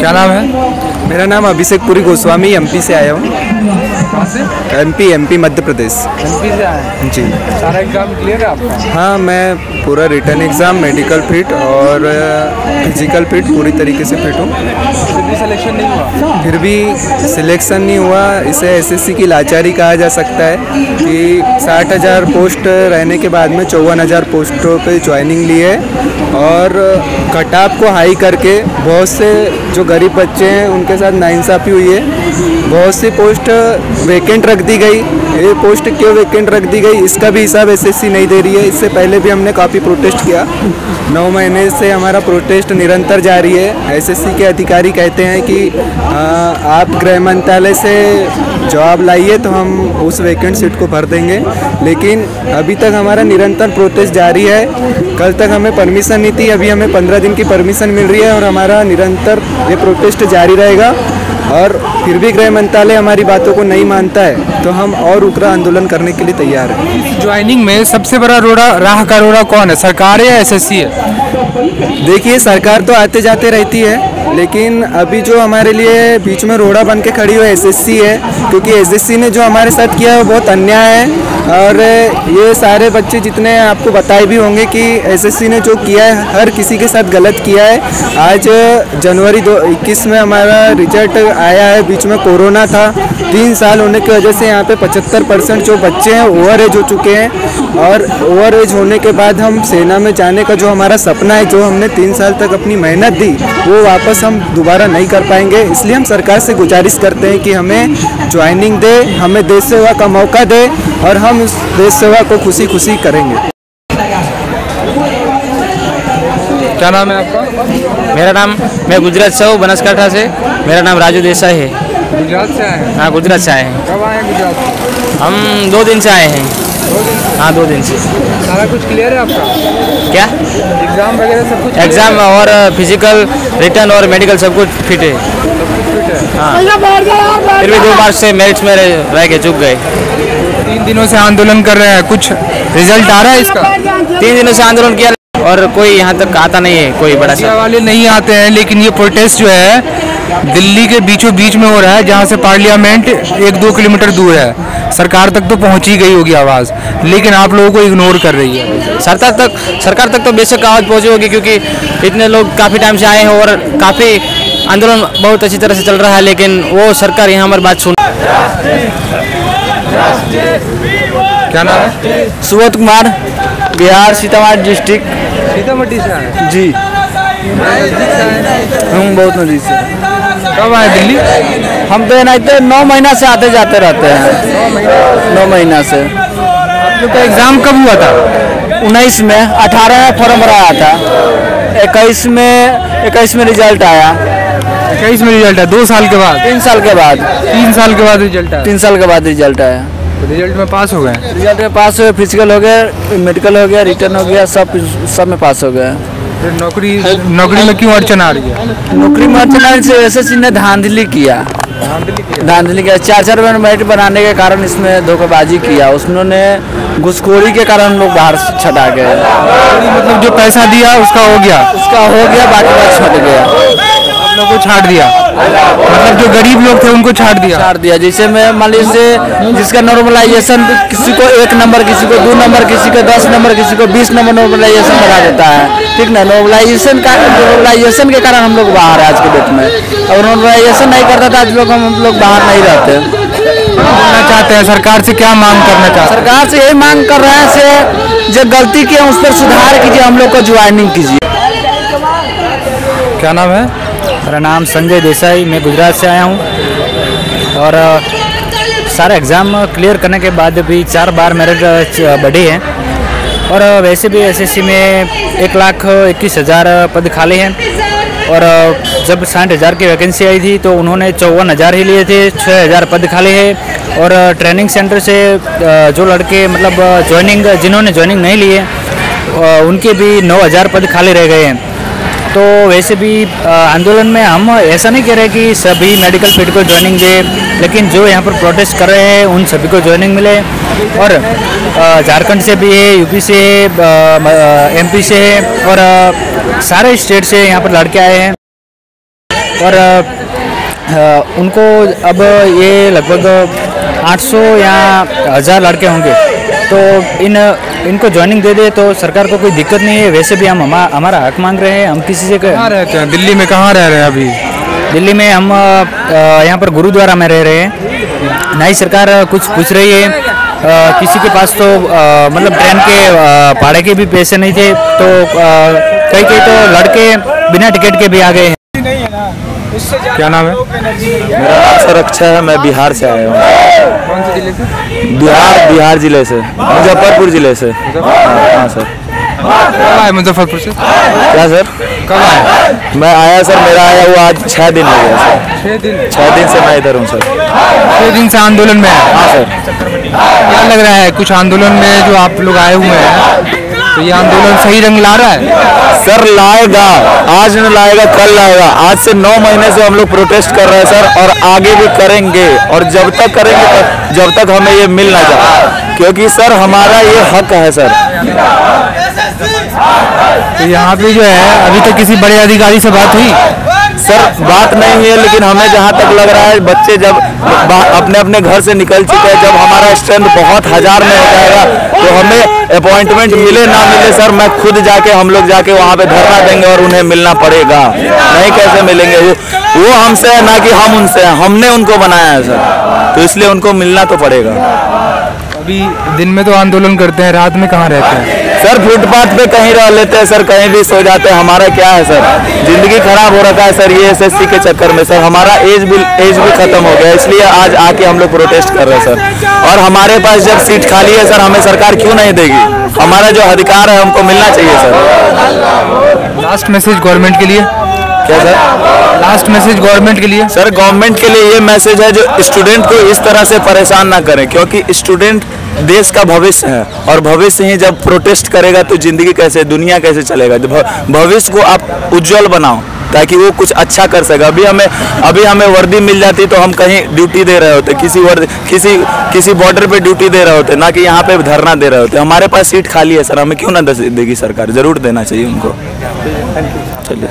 क्या नाम है? मेरा नाम अभिषेक पुरी गोस्वामी, एमपी से आया हूँ। कहाँ से? एमपी मध्य प्रदेश। एमपी से आए हैं? जी। सारा एग्जाम क्लियर है आपका? हाँ, मैं पूरा रिटर्न एग्ज़ाम, मेडिकल फिट और फिजिकल फिट पूरी तरीके से फिट हूँ। फिर भी सिलेक्शन नहीं हुआ? फिर भी सिलेक्शन नहीं हुआ। इसे एसएससी की लाचारी कहा जा सकता है कि 60,000 पोस्ट रहने के बाद में 54,000 पोस्टों पे ज्वाइनिंग ली है और कट ऑफ को हाई करके बहुत से जो गरीब बच्चे हैं उनके साथ नाइंसाफ़ी हुई है। बहुत सी पोस्ट वैकेंट रख दी गई। ये पोस्ट क्यों वैकेंट रख दी गई, इसका भी हिसाब एसएससी नहीं दे रही है। इससे पहले भी हमने काफ़ी प्रोटेस्ट किया। 9 महीने से हमारा प्रोटेस्ट निरंतर जारी है। एसएससी के अधिकारी कहते हैं कि आप गृह मंत्रालय से जवाब लाइए तो हम उस वैकेंट सीट को भर देंगे, लेकिन अभी तक हमारा निरंतर प्रोटेस्ट जारी है। कल तक हमें परमिशन नहीं थी, अभी हमें 15 दिन की परमिशन मिल रही है और हमारा निरंतर ये प्रोटेस्ट जारी रहेगा। और फिर भी गृह मंत्रालय हमारी बातों को नहीं मानता है तो हम और उग्र आंदोलन करने के लिए तैयार हैं। ज्वाइनिंग में सबसे बड़ा राह का रोड़ा कौन है, सरकार है या एसएससी है? देखिए, सरकार तो आते जाते रहती है, लेकिन अभी जो हमारे लिए बीच में रोड़ा बन के खड़ी हुई एसएससी है, क्योंकि एसएससी ने जो हमारे साथ किया है वो बहुत अन्याय है। और ये सारे बच्चे जितने आपको बताए भी होंगे कि एसएससी ने जो किया है हर किसी के साथ गलत किया है। आज जनवरी 2021 में हमारा रिजल्ट आया है, बीच में कोरोना था। 3 साल होने की वजह से यहाँ पे 75% जो बच्चे हैं ओवर एज हो चुके हैं और ओवर एज होने के बाद हम सेना में जाने का जो हमारा सपना है, जो हमने 3 साल तक अपनी मेहनत दी, वो वापस हम दोबारा नहीं कर पाएंगे। इसलिए हम सरकार से गुजारिश करते हैं कि हमें ज्वाइनिंग दे, हमें देश सेवा का मौका दे और हम उस देश सेवा को खुशी खुशी करेंगे। क्या नाम है आपका? मेरा नाम, मैं गुजरात से हूँ, बनासकांठा से। मेरा नाम राजू देसाई है। गुजरात से आए हैं? हाँ, गुजरात से आए हैं। कब आए हैं गुजरात? हम 2 दिन से आए हैं। 2 दिन से? हाँ, 2 दिन से। सारा कुछ क्लियर है आपका? क्या? एग्जाम वगैरह सब कुछ? एग्जाम और फिजिकल, रिटर्न और मेडिकल सब कुछ फिट है। सब कुछ फिट है? हाँ। फिर भी 2 मार्च से मेरिट्स में रह के चूक गए। 3 दिनों से आंदोलन कर रहे हैं, कुछ रिजल्ट आ रहा है इसका? 3 दिनों से आंदोलन किया और कोई यहाँ तक आता नहीं है, कोई बड़ा सा वाले नहीं आते हैं। लेकिन ये प्रोटेस्ट जो है दिल्ली के बीचों बीच में हो रहा है, जहाँ से पार्लियामेंट 1-2 किलोमीटर दूर है। सरकार तक तो पहुँच ही गई होगी आवाज़, लेकिन आप लोगों को इग्नोर कर रही है। सरकार तक तो बेशक आवाज़ पहुँची होगी, क्योंकि इतने लोग काफ़ी टाइम से आए हैं और काफ़ी आंदोलन बहुत अच्छी तरह से चल रहा है, लेकिन वो सरकार यहाँ हमारी बात सुन। क्या नाम है? सुबोध कुमार, बिहार, सीतामढ़ी डिस्ट्रिक्ट। सीतामढ़ी से आए? जी। हम बहुत नज़दीक से। कब आए दिल्ली? हम तो नहीं तो 9 महीना से आते जाते रहते हैं। 9 महीना से। आप लोग का एग्ज़ाम कब हुआ था? 19 में, 18 में फॉर्म भराया था। 21 में रिजल्ट आया। 21 में रिजल्ट है? 2 साल के बाद? 3 साल के बाद। 3 साल के बाद रिजल्ट आया? 3 साल के बाद रिजल्ट आया। रिजल्ट में पास हो गए? रिजल्ट में पास हुए, फिजिकल हो गया, मेडिकल हो गया, रिटर्न हो गया, सब में पास हो गया। फिर नौकरी में क्यों अड़चन आ रही है? नौकरी में अड़चन आने से एसएससी ने धांधली किया। 4 मेरिट बनाने के कारण इसमें धोखेबाजी किया। उसने घुसखोरी के कारण हम लोग बाहर छटा गए। मतलब जो पैसा दिया उसका हो गया, बाकी बात छट गया। आप लोग को छाट दिया? मतलब जो गरीब लोग थे उनको छाट दिया? जैसे मैं मान लीजिए जिसका नॉर्मलाइजेशन किसी को 1 नंबर, किसी को 2 नंबर, किसी को 10 नंबर, किसी को 20 नंबर नॉर्मलाइजेशन बना देता है। ठीक ना? नॉर्मलाइजेशन के कारण हम लोग बाहर है आज के डेट में। अगर नॉर्मलाइजेशन नहीं करता था आज हम लोग बाहर नहीं रहते। बोलना चाहते हैं सरकार से, क्या मांग करना चाहते हैं? सरकार से यही मांग कर रहे हैं जो गलती किए उस पर सुधार कीजिए, हम लोग को ज्वाइनिंग कीजिए। क्या नाम है? मेरा नाम संजय देसाई, मैं गुजरात से आया हूँ और सारा एग्ज़ाम क्लियर करने के बाद भी 4 बार मेरिट बढ़ी है। और वैसे भी एसएससी में 1,21,000 पद खाली हैं और जब 60,000 की वैकेंसी आई थी तो उन्होंने 54,000 ही लिए थे। 6,000 पद खाली है और ट्रेनिंग सेंटर से जो लड़के मतलब जिन्होंने ज्वाइनिंग नहीं लिए उनके भी 9,000 पद खाली रह गए हैं। तो वैसे भी आंदोलन में हम ऐसा नहीं कह रहे कि सभी मेडिकल फील्ड को ज्वाइनिंग दे, लेकिन जो यहाँ पर प्रोटेस्ट कर रहे हैं उन सभी को ज्वाइनिंग मिले। और झारखंड से भी है, यूपी से है, एमपी से है और सारे स्टेट से यहाँ पर लड़के आए हैं। और उनको अब ये लगभग 800 या 1000 लड़के होंगे, तो इनको ज्वाइनिंग दे दे तो सरकार को कोई दिक्कत नहीं है। वैसे भी हम हमारा हक मांग रहे हैं। हम किसी से कहाँ रहते हैं? दिल्ली में कहाँ रह रहे हैं अभी? दिल्ली में हम यहाँ पर गुरुद्वारा में रह रहे हैं। नई सरकार कुछ पूछ रही है, किसी के पास तो मतलब ट्रेन के भाड़े के भी पैसे नहीं थे, तो कई तो लड़के बिना टिकट के भी आ गए हैं। क्या नाम है? मेरा नाम सर अक्षय है, मैं बिहार से आया हूँ। कौन से जिले से? बिहार जिले से, मुजफ्फरपुर जिले से। हाँ सर। कब आए मुजफ्फरपुर से? क्या सर? कब आए? मैं आया सर, मेरा आया हुआ आज 6 दिन हो गया सर। 6 दिन से मैं इधर हूँ सर। 6 दिन से आंदोलन में है? हाँ सर। क्या लग रहा है, कुछ आंदोलन में जो आप लोग आए हुए हैं, तो ये आंदोलन सही रंग ला रहा है? सर लाएगा, आज न लाएगा कल लाएगा। आज से 9 महीने से हम लोग प्रोटेस्ट कर रहे हैं सर, और आगे भी करेंगे। और जब तक करेंगे, जब तक हमें ये मिल ना जाए, क्योंकि सर हमारा ये हक है सर। तो यहाँ पे जो है अभी तक किसी बड़े अधिकारी से बात हुई? सर बात नहीं हुई है, लेकिन हमें जहाँ तक लग रहा है बच्चे जब अपने अपने घर से निकल चुके हैं, जब हमारा स्ट्रेंथ बहुत 1000 में हो जाएगा तो हमें अपॉइंटमेंट मिले ना मिले सर, मैं खुद जाके हम लोग जाके वहाँ पे धरना देंगे और उन्हें मिलना पड़ेगा। नहीं कैसे मिलेंगे? वो हमसे है ना कि हम उनसे हैं, हमने उनको बनाया है सर, तो इसलिए उनको मिलना तो पड़ेगा। अभी दिन में तो आंदोलन करते हैं, रात में कहाँ रहते हैं? सर फुटपाथ पे कहीं रह लेते हैं सर, कहीं भी सो जाते हैं। हमारा क्या है सर, जिंदगी खराब हो रखा है सर ये एसएससी के चक्कर में सर। हमारा एज भी खत्म हो गया, इसलिए आज आके हम लोग प्रोटेस्ट कर रहे हैं सर। और हमारे पास जब सीट खाली है सर, हमें सरकार क्यों नहीं देगी? हमारा जो अधिकार है हमको मिलना चाहिए सर। लास्ट मैसेज गवर्नमेंट के लिए क्या सर? लास्ट मैसेज गवर्नमेंट के लिए? सर गवर्नमेंट के लिए ये मैसेज है, जो स्टूडेंट को इस तरह से परेशान ना करें, क्योंकि स्टूडेंट देश का भविष्य है, और भविष्य ही जब प्रोटेस्ट करेगा तो जिंदगी कैसे, दुनिया कैसे चलेगा? भविष्य को आप उज्जवल बनाओ ताकि वो कुछ अच्छा कर सके। अभी हमें वर्दी मिल जाती तो हम कहीं ड्यूटी दे रहे होते, किसी बॉर्डर पे ड्यूटी दे रहे होते, ना कि यहाँ पे धरना दे रहे होते। हमारे पास सीट खाली है सर, हमें क्यों ना देगी सरकार? जरूर देना चाहिए उनको। चलिए।